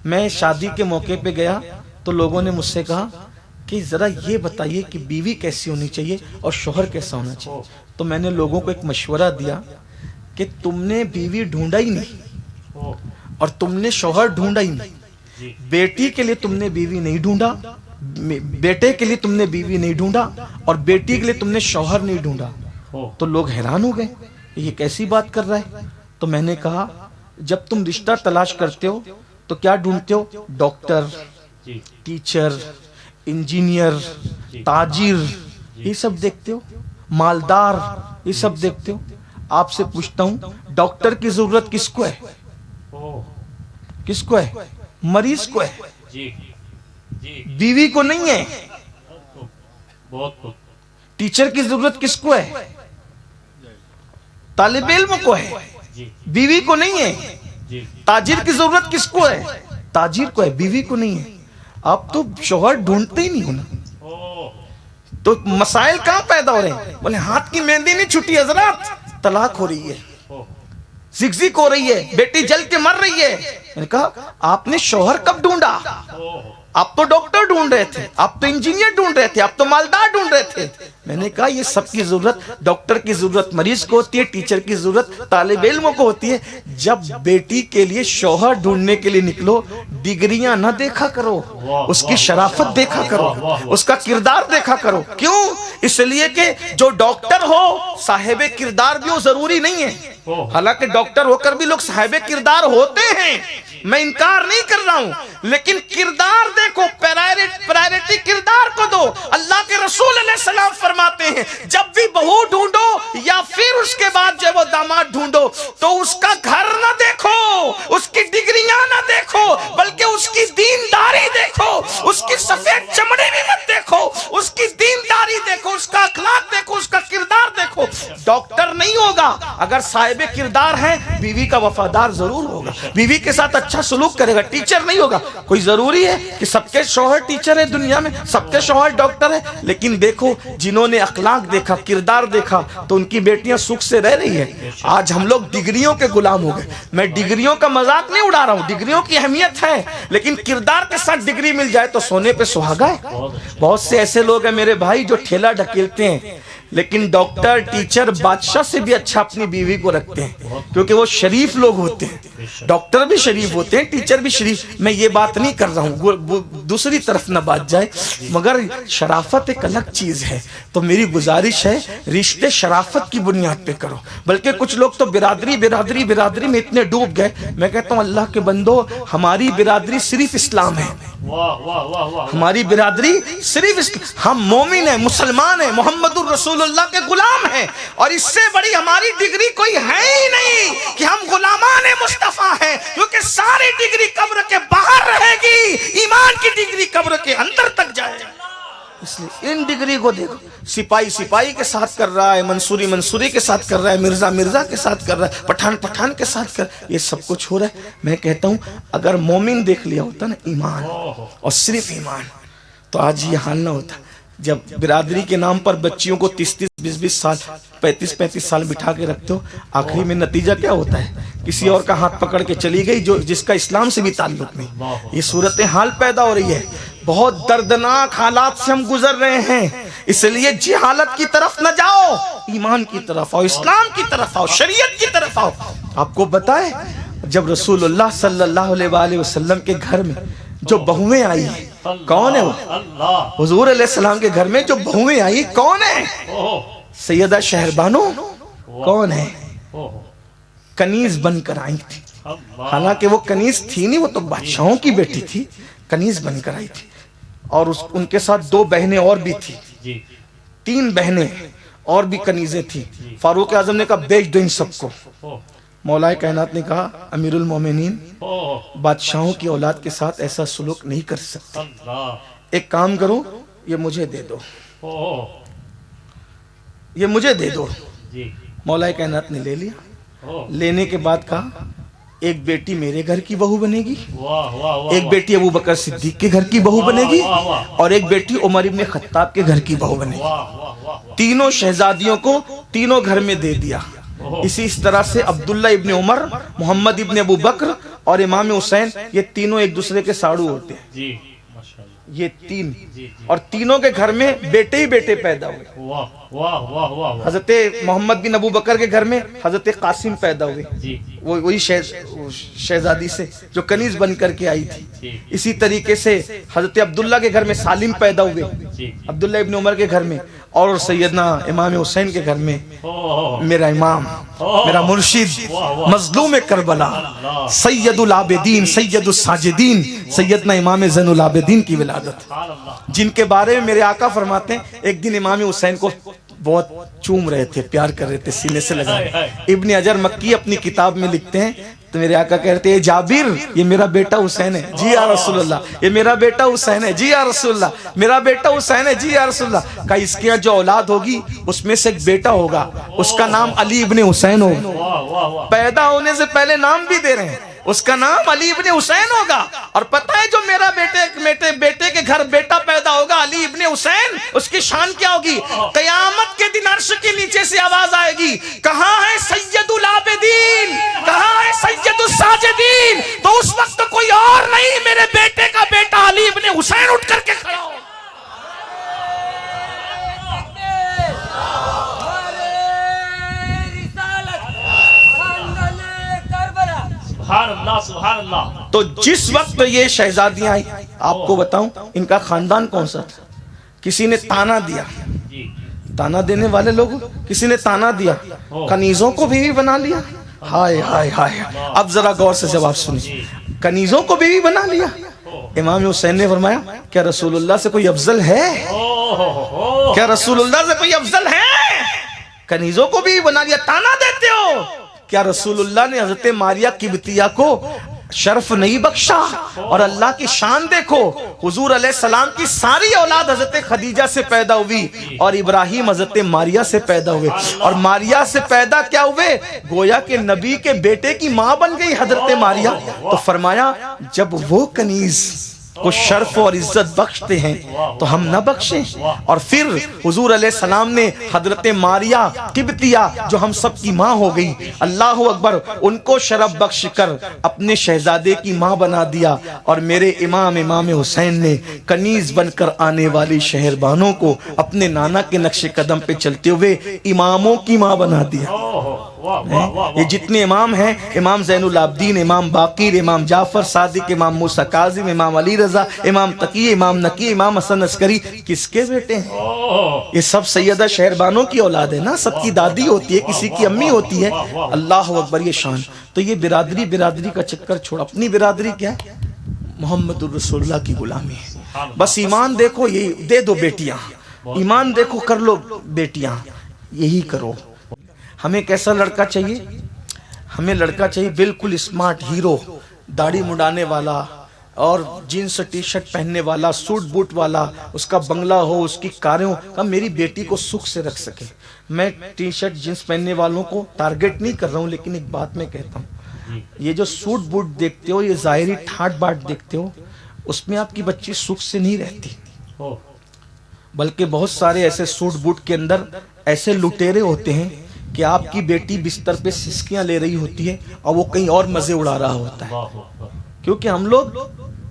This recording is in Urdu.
میں شادی کے موقع پہ گیا تو لوگوں نے مجھ سے کہا کہ ذرا یہ بتائیے کہ بیوی کیسی ہونی چاہیے اور شوہر کیسا ہونا چاہیے. تو میں نے لوگوں کو ایک مشورہ دیا کہ تم نے بیوی ڈھونڈا ہی نہیں اور تم نے شوہر ڈھونڈا ہی نہیں. بیٹی کے لیے تم نے بیوی نہیں ڈھونڈا, بیٹے کے لیے تم نے بیوی نہیں ڈھونڈا, اور بیٹی کے لیے تم نے شوہر نہیں ڈھونڈا. تو لوگ حیران ہو گئے, یہ کیسی بات کر رہا ہے. تو میں نے کہا جب تم رشتہ تلاش کرتے ہو تو کیا ڈھونڈتے ہو؟ ڈاکٹر, ٹیچر, انجینئر, تاجر, یہ سب دیکھتے ہو, مالدار, یہ سب دیکھتے ہو. آپ سے پوچھتا ہوں ڈاکٹر کی ضرورت کس کو ہے؟ کس کو ہے؟ مریض کو ہے, بیوی کو نہیں ہے. ٹیچر کی ضرورت کس کو ہے؟ طالب علم کو ہے, بیوی کو نہیں ہے. تاجر کی ضرورت کس کو ہے؟ تاجر کو ہے, بیوی کو نہیں ہے. آپ تو شوہر ڈھونڈتے ہی نہیں ہونا. تو مسائل کہاں پیدا ہو رہے ہیں؟ بولے ہاتھ کی مہندی نہیں چھٹی حضرات, طلاق ہو رہی ہے, زگزگ ہو رہی ہے, بیٹی جل کے مر رہی ہے. میں نے کہا آپ نے شوہر کب ڈھونڈا؟ آپ تو ڈاکٹر ڈھونڈ رہے تھے, آپ تو انجینئر ڈھونڈ رہے تھے, آپ تو مالدار ڈھونڈ رہے تھے. میں نے کہا یہ سب کی ضرورت, ڈاکٹر کی ضرورت مریض کو ہوتی ہے, ٹیچر کی ضرورت طالب علموں کو ہوتی ہے. جب بیٹی کے لیے شوہر ڈھونڈنے کے لیے نکلو, ڈگریاں نہ دیکھا کرو, اس کی شرافت دیکھا کرو, اس کا کردار دیکھا کرو. کیوں؟ اس لیے کہ جو ڈاکٹر ہو صاحب کردار بھی ہو ضروری نہیں ہے. حالانکہ ڈاکٹر ہو کر بھی لوگ صاحب کردار ہوتے ہیں, میں انکار نہیں کر رہا ہوں, لیکن کردار دیکھو, پرائیورٹی کردار کو دو. اللہ کے رسول علیہ السلام فرماتے ہیں جب بھی بہو ڈھونڈو یا پھر اس کے بعد جو وہ داماد ڈھونڈو تو اس کا گھر نہ دیکھو, اس کی ڈگریاں نہ دیکھو, بلکہ اس کی دینداری دیکھو. اس کی سفید چمڑی بھی مت دیکھو, اس کی دینداری دیکھو, اس کا اخلاق دیکھو, اس کا کردار دیکھو. ڈاکٹر نہیں ہوگا, اگر صاحب کردار ہے بیوی کا وفادار ضرور ہوگا, بیوی کے ساتھ اچھا سلوک کرے گا. ٹیچر نہیں ہوگا, کوئی ضروری ہے کہ سب کے شوہر ٹیچر ہے دنیا میں, سب کے شوہر ڈاکٹر ہے, لیکن دیکھو جنہوں نے اخلاق دیکھا, کردار دیکھا, تو ان کی بیٹیاں سکھ سے رہ رہی ہے. آج ہم لوگ ڈگریوں کے غلام ہو گئے. میں ڈگریوں کا مذاق نہیں اڑا رہا ہوں, ڈگریوں کی اہمیت ہے, لیکن کردار کے ساتھ ڈگری مل جائے تو سونے پہ سہاگا ہے. بہت سے ایسے لوگ ہیں میرے بھائی جو ٹھیلا ڈھکیلتے ہیں, لیکن ڈاکٹر, ٹیچر, بادشاہ سے بھی اچھا اپنی بیوی کو رکھتے ہیں, کیونکہ وہ شریف لوگ ہوتے ہیں. ڈاکٹر بھی شریف ہوتے ہیں, ٹیچر بھی شریف. میں یہ بات نہیں کر رہا ہوں دوسری طرف نہ بات جائے, مگر شرافت ایک الگ چیز ہے. تو میری گزارش ہے رشتے شرافت کی بنیاد پہ کرو. بلکہ کچھ لوگ تو برادری برادری برادری میں اتنے ڈوب گئے. میں کہتا ہوں اللہ کے بندو, ہماری برادری صرف اسلام ہے, ہماری برادری صرف ہم مومن ہیں, مسلمان ہیں, محمد الرسول اللہ کے غلام ہیں, اور اس سے بڑی ہماری ڈگری کوئی ہے ہی نہیں کہ ہم غلامان مصطفیٰ ہیں, کیونکہ ساری ڈگری قبر کے باہر رہے گی, ایمان کی ڈگری قبر کے اندر تک جائے گی. اس لیے ان ڈگری کو دیکھو, سپاہی سپاہی کے ساتھ کر رہا ہے, منصوری منصوری کے ساتھ کر رہا ہے, مرزا مرزا کے ساتھ کر رہا ہے, پٹھان پٹھان کے ساتھ کر, یہ سب کچھ ہو رہا ہے. میں کہتا ہوں اگر مومن دیکھ لیا ہوتا نا ایمان, اور صرف ایمان, تو آج یہ حال نہ ہوتا. جب برادری کے نام پر بچیوں کو 30-30, 20-20 سال, 35-35 سال بٹھا کے رکھتے ہو, آخری میں نتیجہ کیا ہوتا ہے؟ کسی اور کا ہاتھ پکڑ کے چلی گئی جس کا اسلام سے بھی تعلق نہیں. یہ صورتحال پیدا ہو رہی ہے. بہت دردناک حالات سے ہم گزر رہے ہیں. اس لیے جہالت کی طرف نہ جاؤ, ایمان کی طرف آؤ, اسلام کی طرف آؤ, شریعت کی طرف آؤ. آپ کو بتائے جب رسول اللہ صلی اللہ علیہ وآلہ وسلم کے گھر میں جو بہویں آئی ہیں, کون ہے وہ؟ حضور علیہ السلام کے گھر میں جو بہویں آئی کون ہے؟ سیدہ شہربانو کون ہے؟ کنیز بن کر آئی تھی. حالانکہ وہ کنیز تھی نہیں, وہ تو بادشاہوں کی بیٹی تھی, کنیز بن کر آئی تھی. اور ان کے ساتھ 2 بہنیں اور بھی تھی, 3 بہنیں اور بھی کنیزیں تھی. فاروق اعظم نے کہا بیچ دو ان سب کو. مولا کائنات نے کہا امیر المومنین, بادشاہوں کی اولاد کے ساتھ ایسا سلوک نہیں کر سکتے, ایک کام کرو, یہ مجھے دے دو, یہ مجھے دے دو. مولا کائنات نے لے لیا. لینے کے بعد کہا ایک بیٹی میرے گھر کی بہو بنے گی, ایک بیٹی ابو بکر صدیق کے گھر کی بہو بنے گی, اور ایک بیٹی عمر ابن خطاب کے گھر کی بہو بنے گی. تینوں شہزادیوں کو تینوں گھر میں دے دیا. اسی طرح سے عبداللہ ابن عمر, محمد ابن ابو بکر اور امام حسین، یہ تینوں ایک دوسرے کے ساڑو ہوتے ہیں جی ماشاءاللہ، یہ تین، اور تینوں کے گھر میں بیٹے ہی بیٹے پیدا ہوئے. واہ واہ واہ واہ، حضرت محمد بن ابو بکر کے گھر میں حضرت قاسم پیدا ہوئے، جی وہی شہزادی سے جو کنیز بن کر کے آئی تھی. اسی طریقے سے حضرت عبداللہ کے گھر میں سالم پیدا ہوئے، عبداللہ ابن عمر کے گھر میں، اور سیدنا امام حسین کے گھر میں میرا امام، میرا مرشد، مظلوم کربلا، سید العابدین، سید الساجدین، سیدنا امام زین العابدین کی ولادت، جن کے بارے میں میرے آقا فرماتے ہیں ایک دن امام حسین کو بہت چوم رہے تھے، پیار کر رہے تھے، سینے سے لگا. ابن حجر مکی اپنی کتاب میں لکھتے ہیں تو میرے آقا کہتے ہیں جابر یہ میرا بیٹا حسین ہے. جی یا رسول اللہ. یہ میرا بیٹا حسین ہے. جی یا رسول اللہ. میرا بیٹا حسین ہے. جی یا رسول اللہ. کہ اس کے جو اولاد ہوگی اس میں سے ایک بیٹا ہوگا، اس کا نام علی ابن حسین ہوگا. پیدا ہونے سے پہلے نام بھی دے رہے ہیں، اس کا نام علی ابن حسین ہوگا. اور پتہ ہے جو میرا بیٹے کے گھر بیٹا پیدا ہوگا علی ابن حسین، اس کی شان کیا ہوگی؟ قیامت کے دن عرش کے نیچے سے آواز آئے گی، کہاں ہے سید العابدین، کہاں ہے سید الساجدین؟ تو اس وقت کوئی اور نہیں، میرے بیٹے کا بیٹا علی ابن حسین اٹھ کر کے کھڑا ہو. سبحان اللہ سبحان اللہ. تو جس وقت یہ شہزادیاں آئی، آپ کو بتاؤں ان کا خاندان کون سا تھا؟ کسی نے تانا دیا، تانا دینے والے لوگ، کسی نے تانا دیا، کنیزوں کو بیوی بنا لیا. ہائے ہائے ہائے. اب ذرا غور سے جواب سنیے. کنیزوں کو بیوی بنا لیا. امام حسین نے فرمایا کیا رسول اللہ سے کوئی افضل ہے؟ کیا رسول اللہ سے کوئی افضل ہے؟ کنیزوں کو بیوی بنا لیا، تانا دیتے ہو. کیا رسول اللہ نے حضرت ماریہ قبطیہ کو شرف نہیں بخشا؟ اور اللہ کی شان دیکھو، حضور علیہ السلام کی ساری اولاد حضرت خدیجہ سے پیدا ہوئی، اور ابراہیم حضرت ماریہ سے پیدا ہوئے، اور ماریہ سے پیدا کیا ہوئے؟ گویا کہ نبی کے بیٹے کی ماں بن گئی حضرت ماریہ. تو فرمایا جب وہ کنیز کو شرف اور عزت بخشتے ہیں تو ہم نہ بخشیں. اور پھر حضور علیہ السلام نے حضرت ماریہ قبطیہ جو ہم سب کی ماں ہو گئی، اللہ اکبر، ان کو شرف بخش کر اپنے شہزادے کی ماں بنا دیا. اور میرے امام حسین نے کنیز بن کر آنے والی شہربانوں کو اپنے نانا کے نقش قدم پہ چلتے ہوئے اماموں کی ماں بنا دیا. یہ جتنے امام ہیں، امام زین العابدین، امام باقر، امام جعفر صادق، امام موسیٰ کاظم، امام علی رضا، امام تقی، امام نقی، امام حسن عسکری، کس کے بیٹے ہیں؟ یہ سب سیدہ شہربانوں کی اولاد ہے نا. سب کی دادی ہوتی ہے، کسی کی امی ہوتی ہے. اللہ اکبر، یہ شان. تو یہ برادری کا چکر چھوڑ، اپنی برادری کیا ہے؟ محمد الرسول اللہ کی غلامی ہے. بس ایمان دیکھو، یہ دے دو بیٹیاں، ایمان دیکھو، کر لو بیٹیاں، یہی کرو. ہمیں کیسا لڑکا چاہیے؟ ہمیں لڑکا چاہیے بالکل اسمارٹ، ہیرو، داڑھی مڈانے والا اور جینس ٹی شرٹ پہننے والا، سوٹ بوٹ والا، اس کا بنگلہ ہو، اس کی کاریں ہو، کہ میری بیٹی کو سکھ سے رکھ سکے. میں ٹی شرٹ جینس پہننے والوں کو ٹارگٹ نہیں کر رہا ہوں، لیکن ایک بات میں کہتا ہوں، یہ جو سوٹ بوٹ دیکھتے ہو، یہ ظاہری ٹھاٹ باٹ دیکھتے ہو، اس میں آپ کی بچی سکھ سے نہیں رہتی. بلکہ بہت سارے ایسے سوٹ بوٹ کے اندر ایسے لٹیرے ہوتے ہیں کہ آپ کی بیٹی بستر پہ سسکیاں لے رہی ہوتی ہے اور وہ کہیں اور مزے اڑا رہا ہوتا ہے. کیونکہ ہم لوگ